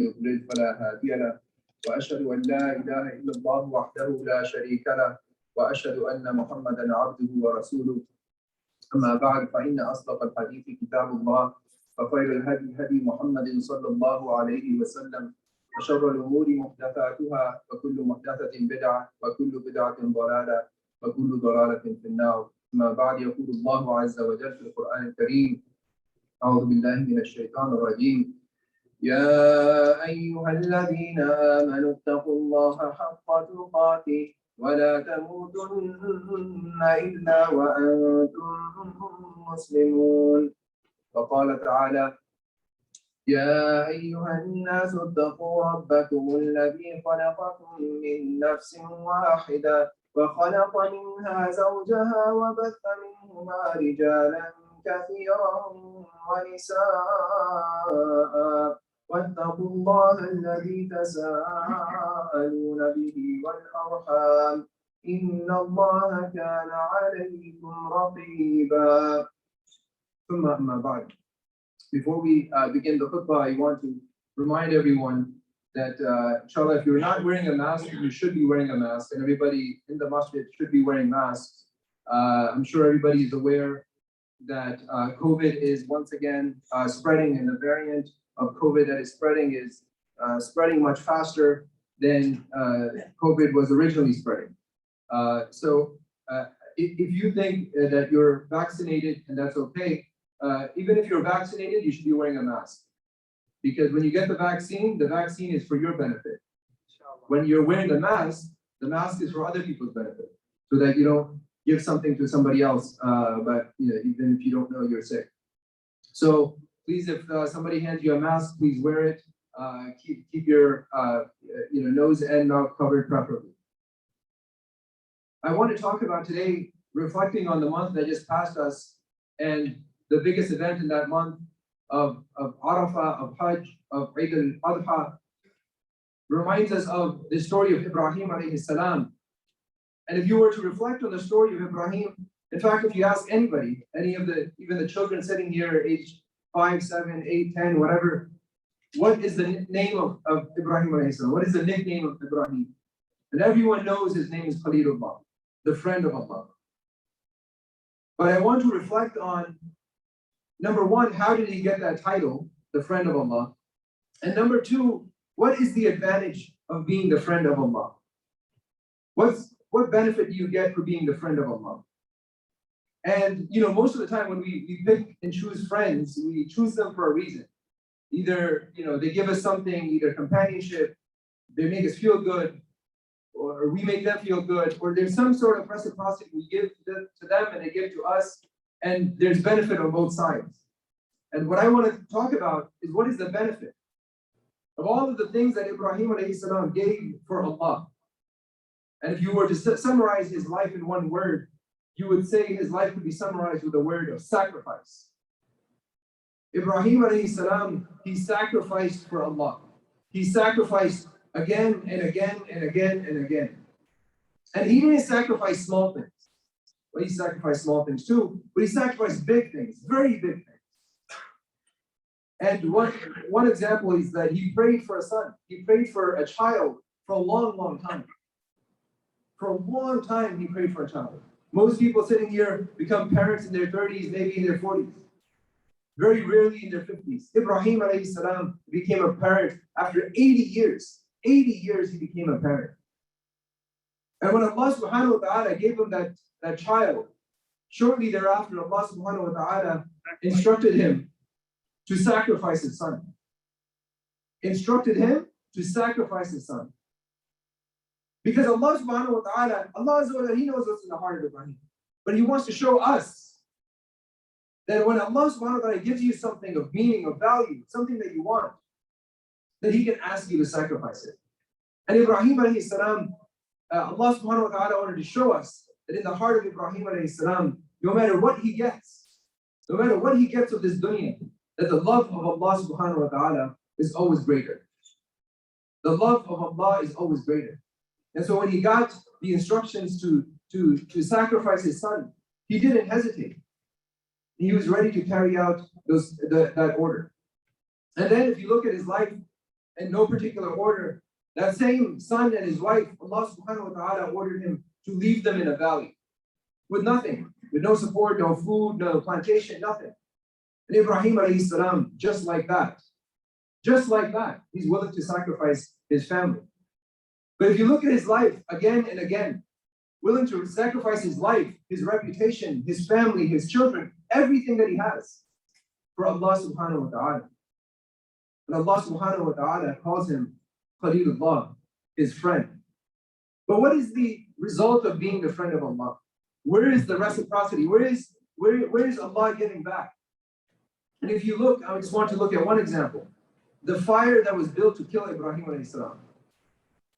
يضلل فلا هادي له وأشهد أن لا إله إلا الله وحده لا شريك له وأشهد أن محمدا عبده ورسوله. أما بعد فإن أصدق الحديث كتاب الله وخير الهدي هدي محمد صلى الله عليه وسلم وشر الأمور محدثاتها وكل محدثة بدعة وكل بدعة ضلالة وكل ضلالة في النار. أما بعد يقول الله عز وجل في القرآن الكريم: أعوذ بالله من الشيطان الرجيم: يا أيها الذين آمنوا اتقوا الله حق تقاته ولا تموتن إلا وأنتم مسلمون. وقال تعالى: يا أيها الناس اتقوا ربكم الذي خلقكم من نفس واحدة وخلق منها زوجها وبث منهما رجالا كثيرا ونساء واتقوا الله الذي تساءلون به والأرحام إن الله كان عليكم رقيبا. ثم أما بعد. Before we begin the khutbah, I want to remind everyone that, inshallah, if you're not wearing a mask, you should be wearing a mask, and everybody in the masjid should be wearing masks. I'm sure everybody is aware that COVID is once again spreading, and the variant of COVID that is spreading much faster than COVID was originally spreading. So if you think that you're vaccinated and that's okay, even if you're vaccinated, you should be wearing a mask. Because when you get the vaccine is for your benefit. When you're wearing the mask is for other people's benefit, so that you don't give something to somebody else, but even if you don't know you're sick. So please, if somebody hands you a mask, please wear it. Keep your nose and mouth covered preferably. I want to talk about today, reflecting on the month that just passed us, and the biggest event in that month of Arafah, of Hajj, of Eid al-Adha, reminds us of the story of Ibrahim A.S. And if you were to reflect on the story of Ibrahim, in fact, if you ask anybody, even the children sitting here, aged 5, 7, 8, 10, whatever, what is the name of Ibrahim A.S.? What is the nickname of Ibrahim? And everyone knows his name is Khalilullah, the friend of Allah. But I want to reflect on, number one, how did he get that title, the friend of Allah? And number two, what is the advantage of being the friend of Allah? What benefit do you get for being the friend of Allah? And most of the time when we pick and choose friends, we choose them for a reason. Either they give us something, either companionship, they make us feel good, or we make them feel good, or there's some sort of reciprocity we give to them and they give to us, and there's benefit on both sides. And what I want to talk about is, what is the benefit of all of the things that Ibrahim A.S. gave for Allah? And if you were to summarize his life in one word, you would say his life could be summarized with the word of sacrifice. Ibrahim A.S., he sacrificed for Allah. He sacrificed again and again and again and again. And he didn't sacrifice small things. Well, he sacrificed small things too, but he sacrificed big things, very big things. And one example is that he prayed for a son. He prayed for a child for a long, long time. For a long time, he prayed for a child. Most people sitting here become parents in their 30s, maybe in their 40s. Very rarely in their 50s. Ibrahim A.S. became a parent after 80 years. 80 years he became a parent. And when Allah subhanahu wa ta'ala gave him that child, shortly thereafter, Allah subhanahu wa ta'ala instructed him to sacrifice his son. Instructed him to sacrifice his son. Because Allah subhanahu wa ta'ala, Allah Azza wa Jalla, he knows what's in the heart of Ibrahim. But he wants to show us that when Allah subhanahu wa ta'ala gives you something of meaning, of value, something that you want, that he can ask you to sacrifice it. And Ibrahim alayhi salam, Allah subhanahu wa ta'ala wanted to show us that in the heart of Ibrahim alayhi salam, no matter what he gets of this dunya, that the love of Allah subhanahu wa ta'ala is always greater. The love of Allah is always greater. And so when he got the instructions to sacrifice his son, he didn't hesitate. He was ready to carry out that order. And then if you look at his life, in no particular order. That same son and his wife, Allah subhanahu wa ta'ala ordered him to leave them in a valley with nothing, with no support, no food, no plantation, nothing. And Ibrahim alayhi salam, just like that, he's willing to sacrifice his family. But if you look at his life again and again, willing to sacrifice his life, his reputation, his family, his children, everything that he has for Allah subhanahu wa ta'ala. And Allah subhanahu wa ta'ala calls him Khalilullah, his friend. But what is the result of being the friend of Allah? Where is the reciprocity? Where is Allah giving back? And if you look, I just want to look at one example. The fire that was built to kill Ibrahim alayhi salam.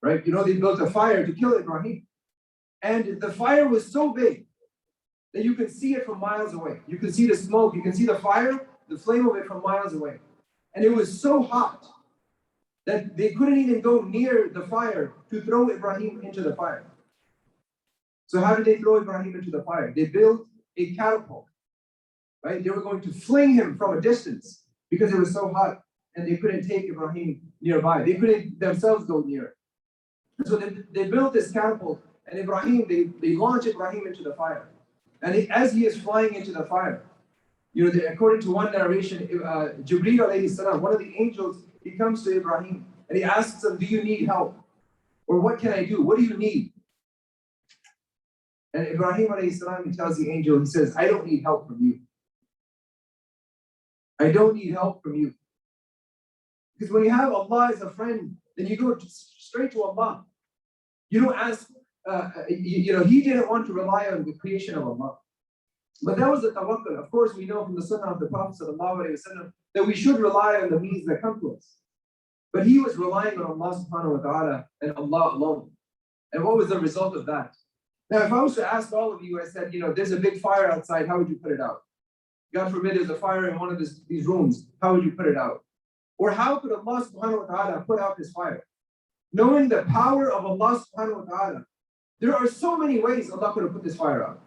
Right? You know, they built a fire to kill Ibrahim. And the fire was so big that you could see it from miles away. You could see the smoke, you can see the fire, the flame of it from miles away. And it was so hot that they couldn't even go near the fire to throw Ibrahim into the fire. So how did they throw Ibrahim into the fire? They built a catapult, right? They were going to fling him from a distance because it was so hot and they couldn't take Ibrahim nearby. They couldn't themselves go near. And so they built this catapult and Ibrahim, they launched Ibrahim into the fire. And as he is flying into the fire, you know, according to one narration, Jibreel alayhi salam, one of the angels, he comes to Ibrahim and he asks him, do you need help? Or what can I do? What do you need? And Ibrahim alayhi salam, he tells the angel, he says, I don't need help from you. I don't need help from you. Because when you have Allah as a friend, then you go straight to Allah. You don't ask, you know, he didn't want to rely on the creation of Allah. But that was the tawakkul. Of course, we know from the sunnah of the Prophet ﷺ that we should rely on the means that come to us. But he was relying on Allah subhanahu wa ta'ala and Allah alone. And what was the result of that? Now, if I was to ask all of you, I said, you know, there's a big fire outside, how would you put it out? God forbid there's a fire in one of these rooms, how would you put it out? Or how could Allah subhanahu wa ta'ala put out this fire? Knowing the power of Allah subhanahu wa ta'ala, there are so many ways Allah could have put this fire out.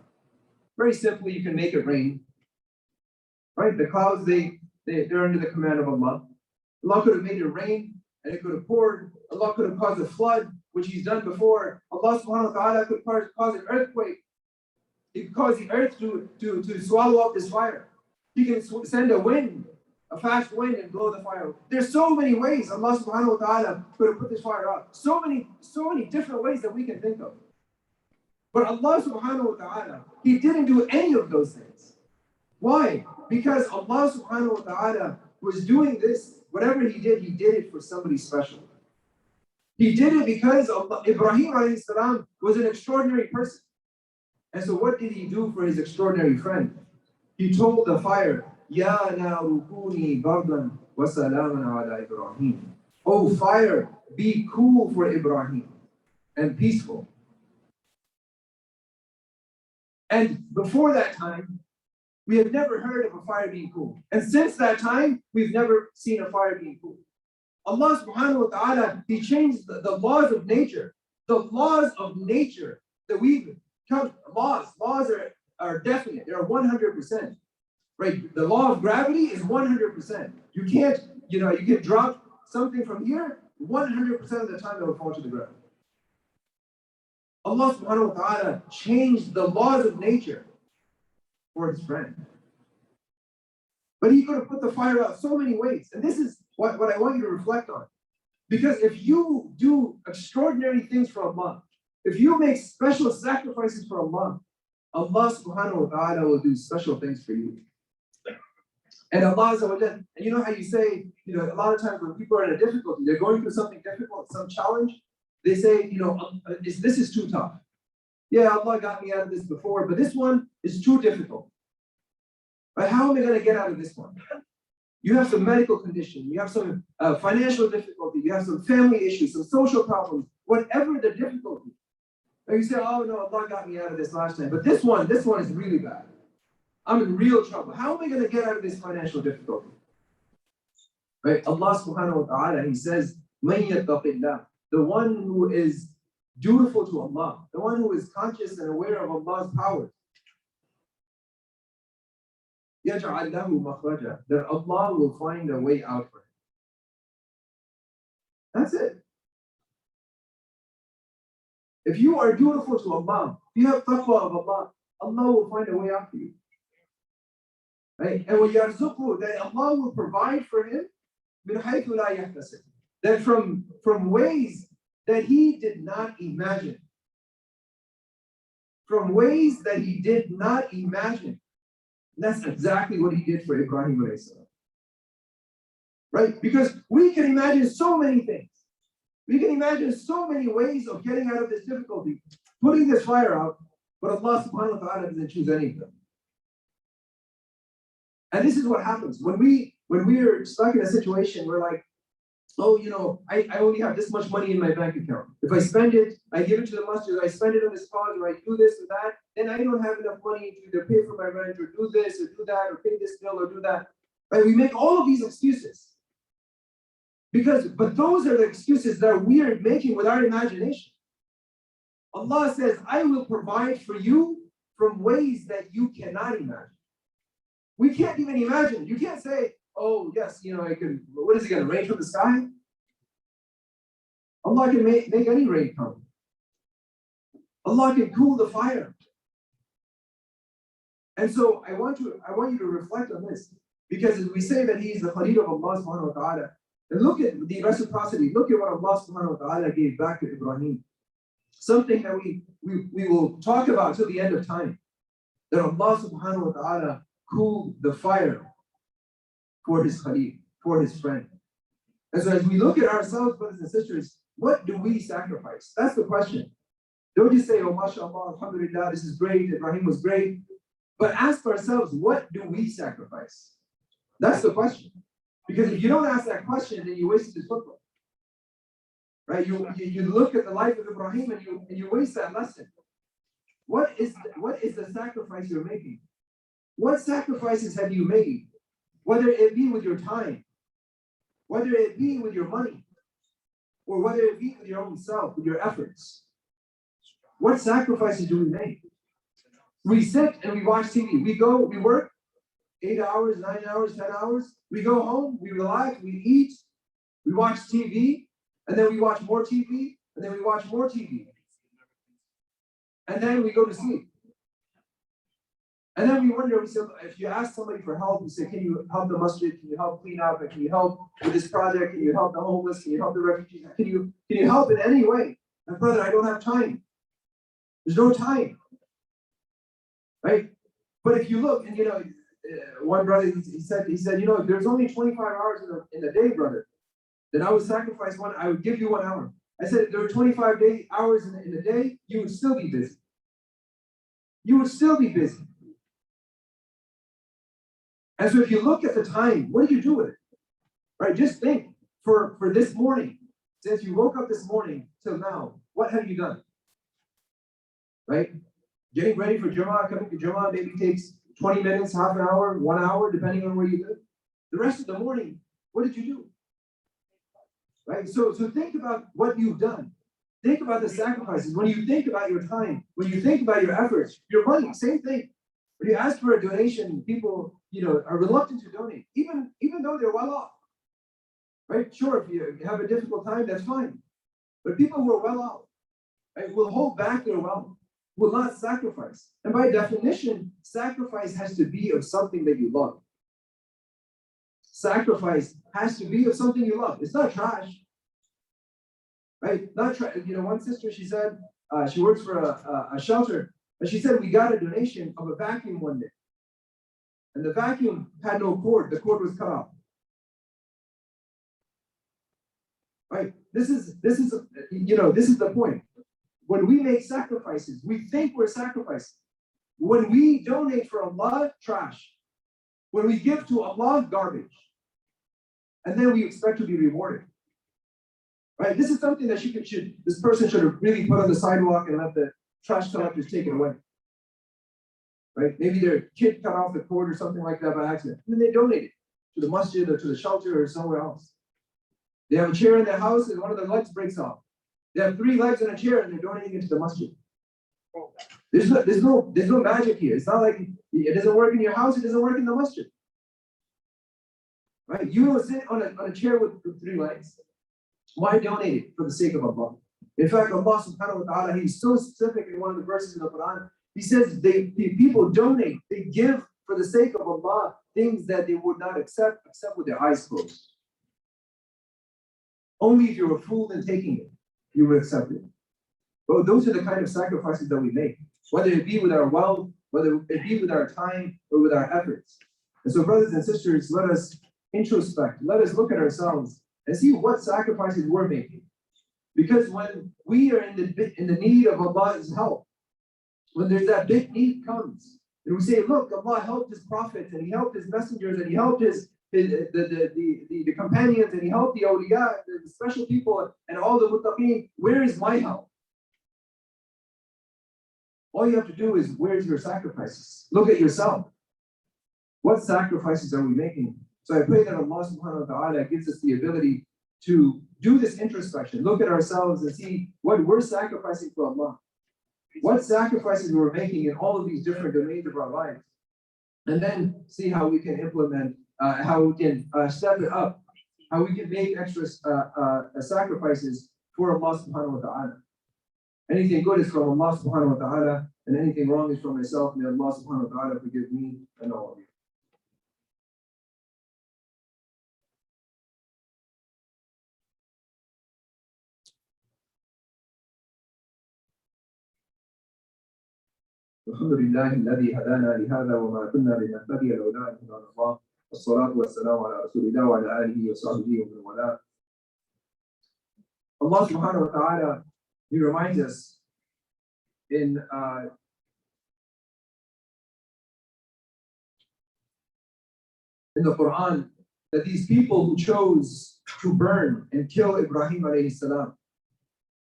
Very simply, you can make it rain. Right? The clouds, they're under the command of Allah. Allah could have made it rain and it could have poured. Allah could have caused a flood, which He's done before. Allah subhanahu wa ta'ala could cause an earthquake. He could cause the earth to swallow up this fire. He can send a wind, a fast wind, and blow the fire. There's so many ways Allah subhanahu wa ta'ala could have put this fire out. So many different ways that we can think of. But Allah subhanahu wa ta'ala, He didn't do any of those things. Why? Because Allah subhanahu wa ta'ala was doing this, whatever He did it for somebody special. He did it because Ibrahim alayhi salam was an extraordinary person. And so what did He do for His extraordinary friend? He told the fire, Ya naru kuni bardan wa salaman ala Ibrahim. Oh fire, be cool for Ibrahim and peaceful. And before that time, we had never heard of a fire being cool. And since that time, we've never seen a fire being cool. Allah subhanahu wa ta'ala, He changed the laws of nature. The laws of nature that we've come, laws are definite. They're 100%. Right? The law of gravity is 100%. You can drop something from here, 100% of the time it will fall to the ground. Allah subhanahu wa ta'ala changed the laws of nature for His friend. But He could have put the fire out so many ways. And this is what I want you to reflect on. Because if you do extraordinary things for Allah, if you make special sacrifices for Allah, Allah subhanahu wa ta'ala will do special things for you. And Allah Azza wa Jalla, and you know how you say, you know, a lot of times when people are in a difficulty, they're going through something difficult, some challenge, they say, you know, this is too tough. Yeah, Allah got me out of this before, but this one is too difficult. Right? How am I going to get out of this one? You have some medical condition, you have some financial difficulty, you have some family issues, some social problems, whatever the difficulty. And you say, oh no, Allah got me out of this last time, but this one is really bad. I'm in real trouble. How am I going to get out of this financial difficulty? Right? Allah subhanahu wa ta'ala, He says, مَن يَتَّقِ اللَّهِ, the one who is dutiful to Allah, the one who is conscious and aware of Allah's powers. يَجْعَلْ لَهُ مَخْرَجًا, that Allah will find a way out for him. That's it. If you are dutiful to Allah, if you have taqwa of Allah, Allah will find a way out for you. Right? And when yarzuqhu, that Allah will provide for him min haythu la yahtasib. That from ways that he did not imagine. From ways that he did not imagine. And that's exactly what he did for Ibrahim A.S. Right? Because we can imagine so many things. We can imagine so many ways of getting out of this difficulty, putting this fire out, but Allah subhanahu wa ta'ala doesn't choose any of them. And this is what happens. When we're stuck in a situation where like, oh, I only have this much money in my bank account. If I spend it, I give it to the masjid, I spend it on this cause, or I do this or that, then I don't have enough money to either pay for my rent or do this or do that or pay this bill or do that. Right? We make all of these excuses. But those are the excuses that we are making with our imagination. Allah says, I will provide for you from ways that you cannot imagine. We can't even imagine. You can't say, oh, yes, I can, what is it going to rain from the sky? Allah can make any rain come. Allah can cool the fire. And so I want you to reflect on this. Because as we say that He is the Khalil of Allah subhanahu wa ta'ala, and look at the reciprocity, look at what Allah subhanahu wa ta'ala gave back to Ibrahim. Something that we will talk about till the end of time. That Allah subhanahu wa ta'ala cooled the fire for His Khalil, for His friend. And so as we look at ourselves, brothers and sisters, what do we sacrifice? That's the question. Don't just say, oh, mashallah, alhamdulillah, this is great, Ibrahim was great. But ask ourselves, what do we sacrifice? That's the question. Because if you don't ask that question, then you wasted this khutbah. Right? You look at the life of Ibrahim and you waste that lesson. What is the sacrifice you're making? What sacrifices have you made? Whether it be with your time, whether it be with your money, or whether it be with your own self, with your efforts. What sacrifices do we make? We sit and we watch TV. We work 8 hours, 9 hours, 10 hours. We go home, we relax, we eat, we watch TV, and then we watch more TV, and then we watch more TV. And then we go to sleep. And then we wonder, if you ask somebody for help, you say, can you help the masjid? Can you help clean up? Can you help with this project? Can you help the homeless? Can you help the refugees? Can you help in any way? And brother, I don't have time. There's no time. Right? But if you look, and one brother, he said, there's only 25 hours in the day, brother. Then I would sacrifice one, I would give you 1 hour. I said, if there were 25 hours in the day, you would still be busy. You would still be busy. And so if you look at the time, what do you do with it? Right? Just think for this morning, since you woke up this morning till now, what have you done? Right? Getting ready for Jummah, coming to Jummah maybe takes 20 minutes, half an hour, 1 hour, depending on where you live. The rest of the morning, what did you do? Right? So think about what you've done. Think about the sacrifices. When you think about your time, when you think about your efforts, your money, same thing. When you ask for a donation, people, are reluctant to donate, even though they're well off. Right? Sure, if you have a difficult time, that's fine. But people who are well off, right, will hold back their wealth, will not sacrifice. And by definition, sacrifice has to be of something that you love. Sacrifice has to be of something you love. It's not trash. Right? Not trash. One sister, she said, she works for a shelter, and she said, we got a donation of a vacuum one day. And the vacuum had no cord. The cord was cut off. Right? This is the point. When we make sacrifices, we think we're sacrificing. When we donate for Allah, trash. When we give to Allah, garbage. And then we expect to be rewarded. Right? This is something that this person should have really put on the sidewalk and let the trash collectors take it away. Right? Maybe their kid cut off the cord or something like that by accident. And then they donate it to the masjid or to the shelter or somewhere else. They have a chair in their house and one of their legs breaks off. They have 3 legs on a chair and they're donating it to the masjid. There's no magic here. It's not like it doesn't work in your house, it doesn't work in the masjid. Right? You will sit on a chair with 3 legs. Why donate it for the sake of Allah? In fact, Allah subhanahu wa ta'ala, He's so specific in one of the verses in the Quran. He says the people donate, they give for the sake of Allah things that they would not accept except with their eyes closed. Only if you're a fool in taking it, you will accept it. But those are the kind of sacrifices that we make, whether it be with our wealth, whether it be with our time, or with our efforts. And so, brothers and sisters, let us introspect, let us look at ourselves and see what sacrifices we're making. Because when we are in the need of Allah's help, when there's that big need comes, and we say, look, Allah helped His prophets, and He helped His messengers, and He helped the companions, and He helped the awliya, the special people, and all the muttaqeen. Where is my help? All you have to do is, where's your sacrifices? Look at yourself. What sacrifices are we making? So I pray that Allah subhanahu wa ta'ala gives us the ability to do this introspection, look at ourselves and see what we're sacrificing for Allah. What sacrifices we're making in all of these different domains of our lives. And then see how we can implement, how we can step it up, how we can make extra sacrifices for Allah subhanahu wa ta'ala. Anything good is from Allah subhanahu wa ta'ala, and anything wrong is from myself. May Allah subhanahu wa ta'ala forgive me and all of you. الحمد لله الذي هدانا لهذا وما كنا لنهتدي لولا أن هدانا الله والصلاة والسلام على رسول الله وعلى آله وصحبه ومن والاه. Allah subhanahu wa ta'ala, He reminds us in the Quran that these people who chose to burn and kill Ibrahim A.S,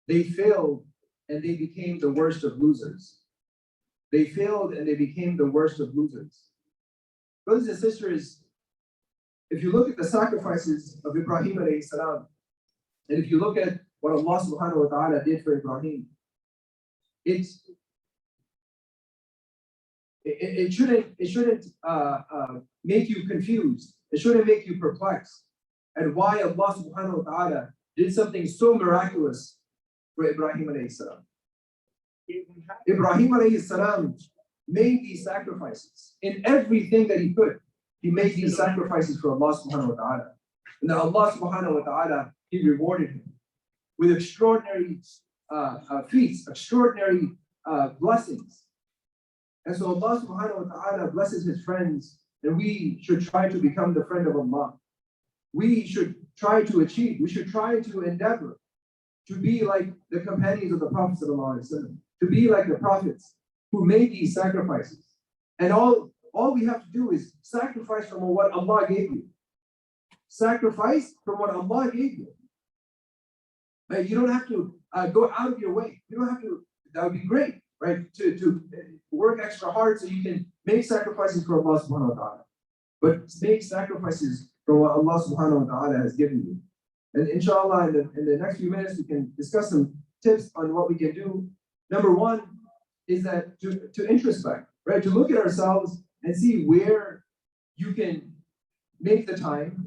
they failed and they became the worst of losers. They failed and they became the worst of losers. Brothers and sisters, if you look at the sacrifices of Ibrahim A.S, and if you look at what Allah subhanahu wa ta'ala did for Ibrahim, it shouldn't make you confused. It shouldn't make you perplexed at why Allah subhanahu wa ta'ala did something so miraculous for Ibrahim A.S. Ibrahim A.S. made these sacrifices in everything that he could. He made these sacrifices for Allah subhanahu wa ta'ala. And then Allah subhanahu wa ta'ala, He rewarded him with extraordinary feats, extraordinary blessings. And so Allah subhanahu wa ta'ala blesses His friends, and we should try to become the friend of Allah. We should try to achieve, we should try to endeavor to be like the companions of the Prophet ﷺ, to be like the prophets who made these sacrifices. And all we have to do is sacrifice from what Allah gave you. Sacrifice from what Allah gave you. Right? You don't have to go out of your way. You don't have to, that would be great, right? To work extra hard so you can make sacrifices for Allah subhanahu wa ta'ala. But make sacrifices for what Allah subhanahu wa ta'ala has given you. And inshallah, in the next few minutes, we can discuss some tips on what we can do. Number one is that to introspect, right? To look at ourselves and see where you can make the time,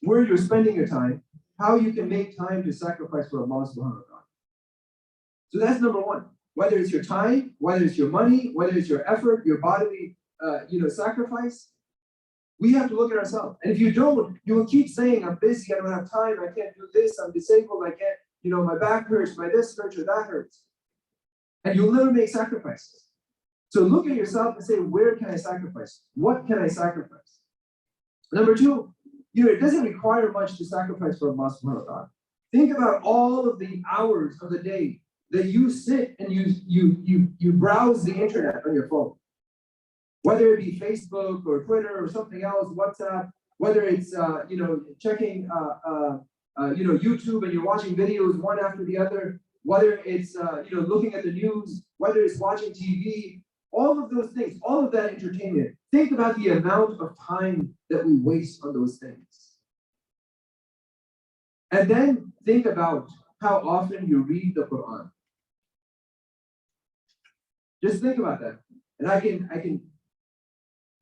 where you're spending your time, how you can make time to sacrifice for Allah subhanahu wa ta'ala. So that's number one. Whether it's your time, whether it's your money, whether it's your effort, your bodily sacrifice, we have to look at ourselves. And if you don't, you will keep saying, I'm busy, I don't have time, I can't do this, I'm disabled, I can't, my back hurts, my this hurts or that hurts. And you'll never make sacrifices. So look at yourself and say, where can I sacrifice? What can I sacrifice? Number two, it doesn't require much to sacrifice for Allah subhanahu wa ta'ala. Think about all of the hours of the day that you sit and you browse the internet on your phone. Whether it be Facebook or Twitter or something else, WhatsApp, whether it's checking YouTube and you're watching videos one after the other, whether it's looking at the news, whether it's watching TV, all of those things, all of that entertainment. Think about the amount of time that we waste on those things. And then think about how often you read the Quran. Just think about that. And I can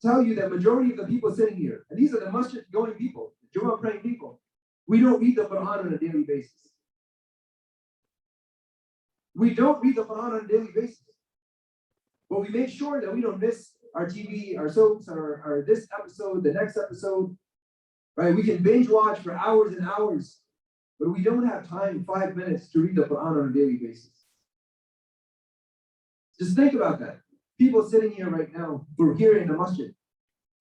tell you that majority of the people sitting here, and these are the masjid going people, the Jummah praying people, we don't read the Quran on a daily basis. We don't read the Quran on a daily basis. But we make sure that we don't miss our TV, our soaps, our this episode, the next episode, right? We can binge watch for hours and hours, but we don't have time, 5 minutes, to read the Quran on a daily basis. Just think about that. People sitting here right now, who are here in the masjid.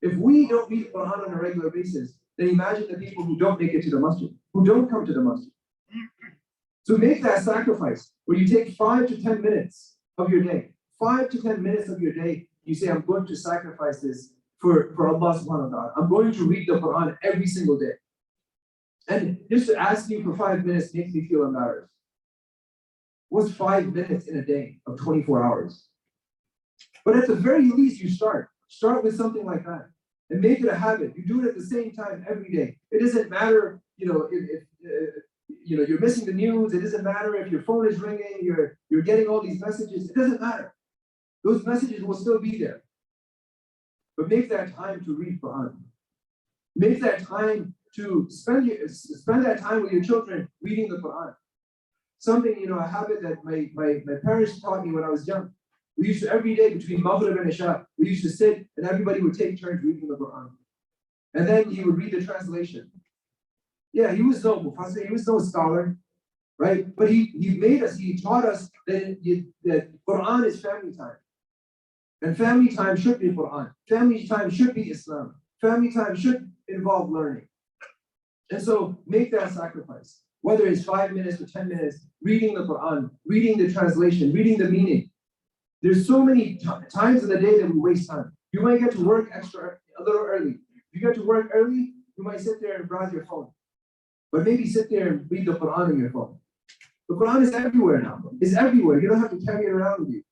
If we don't read the Quran on a regular basis, then imagine the people who don't make it to the masjid, who don't come to the masjid. So make that sacrifice where you take 5 to 10 minutes of your day. 5 to 10 minutes of your day, you say, I'm going to sacrifice this for Allah subhanahu wa ta'ala. I'm going to read the Quran every single day. And just to ask you for 5 minutes makes me feel embarrassed. What's 5 minutes in a day of 24 hours? But at the very least, you start. Start with something like that and make it a habit. You do it at the same time every day. It doesn't matter, if you're missing the news. It doesn't matter if your phone is ringing. You're getting all these messages. It doesn't matter. Those messages will still be there. But make that time to read Quran. Make that time to spend that time with your children reading the Quran. Something, a habit that my parents taught me when I was young. We used to, every day between Maghrib and Isha, we used to sit and everybody would take turns reading the Quran. And then he would read the translation. Yeah, he was no mufassir, he was no scholar, right? But he taught us that Quran is family time. And family time should be Quran. Family time should be Islam. Family time should involve learning. And so make that sacrifice. Whether it's 5 minutes or 10 minutes, reading the Quran, reading the translation, reading the meaning. There's so many times in the day that we waste time. You might get to work a little early. If you get to work early, you might sit there and browse your phone. But maybe sit there and read the Quran on your phone. The Quran is everywhere now. It's everywhere. You don't have to carry it around with you.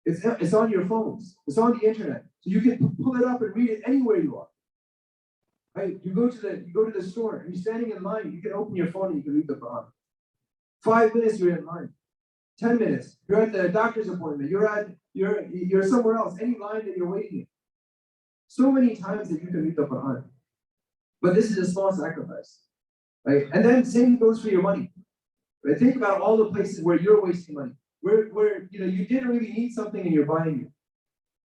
It's on your phones. It's on the internet. So you can pull it up and read it anywhere you are. Right? You go to the store and you're standing in line. You can open your phone and you can read the Quran. 5 minutes you're in line. 10 minutes, you're at the doctor's appointment, you're somewhere else, any line that you're waiting in. So many times that you can read the Quran. But this is a small sacrifice. Right? And then same goes for your money. Right? Think about all the places where you're wasting money, where you didn't really need something and you're buying it.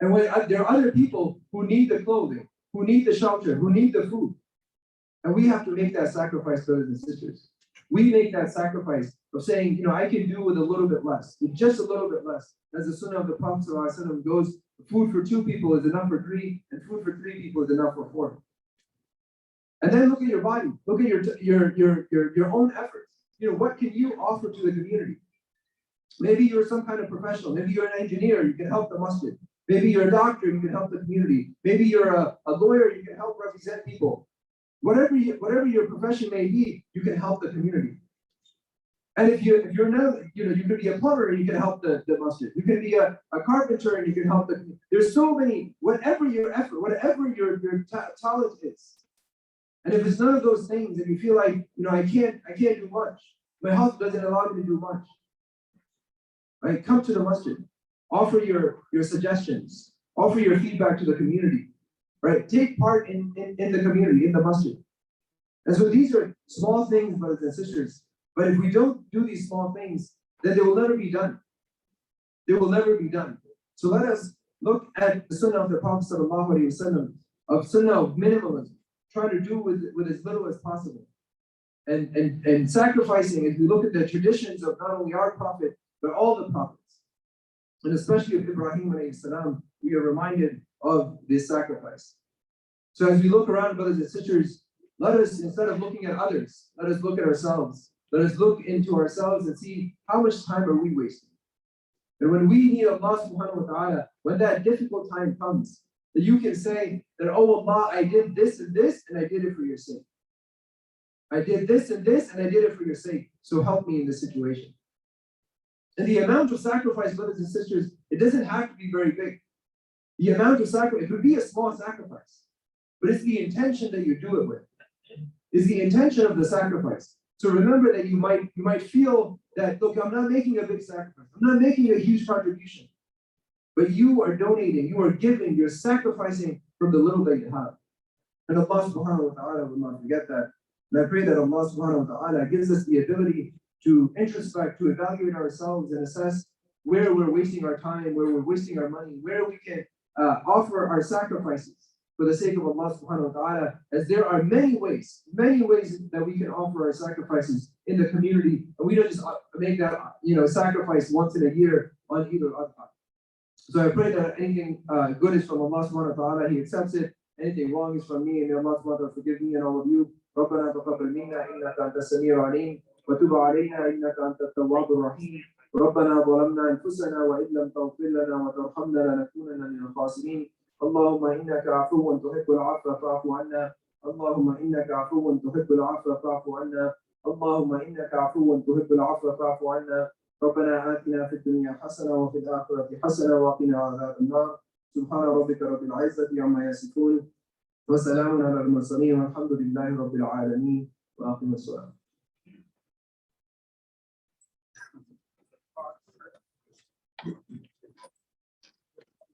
And when there are other people who need the clothing, who need the shelter, who need the food. And we have to make that sacrifice, brothers and sisters. We make that sacrifice of saying, I can do with a little bit less, with just a little bit less. As the sunnah of the Prophet ﷺ goes, food for 2 people is enough for 3, and food for 3 people is enough for 4. And then look at your body, look at your own efforts. What can you offer to the community? Maybe you're some kind of professional, maybe you're an engineer, you can help the masjid. Maybe you're a doctor, you can help the community. Maybe you're a lawyer, you can help represent people. Whatever your profession may be, you can help the community. And if you're not, you could be a plumber and you can help the masjid. You can be a carpenter and you can help the community. There's so many, whatever your effort, whatever your talent is. And if it's none of those things and you feel like, I can't do much. My health doesn't allow me to do much. Right? Come to the masjid. Offer your suggestions. Offer your feedback to the community. Right? Take part in the community, in the masjid. And so these are small things, brothers and sisters. But if we don't do these small things, then they will never be done. They will never be done. So let us look at the sunnah of the Prophet ﷺ, of sunnah of minimalism. Try to do with as little as possible. And sacrificing, if we look at the traditions of not only our Prophet, but all the prophets. And especially of Ebrahim A.S, we are reminded of this sacrifice. So as we look around, brothers and sisters, let us, instead of looking at others, let us look at ourselves. Let us look into ourselves and see how much time are we wasting. And when we need Allah subhanahu wa ta'ala, when that difficult time comes, that you can say that, oh Allah, I did this and this, and I did it for your sake. I did this and this, and I did it for your sake. So help me in this situation. And the amount of sacrifice, brothers and sisters, it doesn't have to be very big. The amount of sacrifice, it could be a small sacrifice, but it's the intention that you do it with. It's the intention of the sacrifice. So remember that you might feel that, look, I'm not making a big sacrifice. I'm not making a huge contribution. But you are donating, you are giving, you're sacrificing from the little that you have. And Allah subhanahu wa ta'ala will not forget that. And I pray that Allah subhanahu wa ta'ala gives us the ability to introspect, to evaluate ourselves and assess where we're wasting our time, where we're wasting our money, where we can offer our sacrifices for the sake of Allah subhanahu wa ta'ala, as there are many ways that we can offer our sacrifices in the community, and we don't just make that sacrifice once in a year on Eid al-Adha. So I pray that anything good is from Allah subhanahu wa ta'ala, He accepts it. Anything wrong is from me, and may Allah subhanahu wa ta'ala forgive me and all of you. ربنا تقبل منا إنك أنت السميع العليم وتب علينا إنك أنت التواب الرحيم. ربنا ظلمنا أنفسنا وإن لم تغفر لنا وترحمنا لنكونن من الخاسرين. اللهم إنك عفو تحب العفو فاعف عنا. اللهم إنك عفو تحب العفو فاعف عنا. اللهم إنك عفو تحب العفو فاعف عنا. ربنا آتنا في الدنيا حسنة وفي الآخرة حسنة وقنا عذاب النار. سبحان ربك رب العزة عما يصفون وسلام على المرسلين والحمد لله رب العالمين وأقم الصلاة.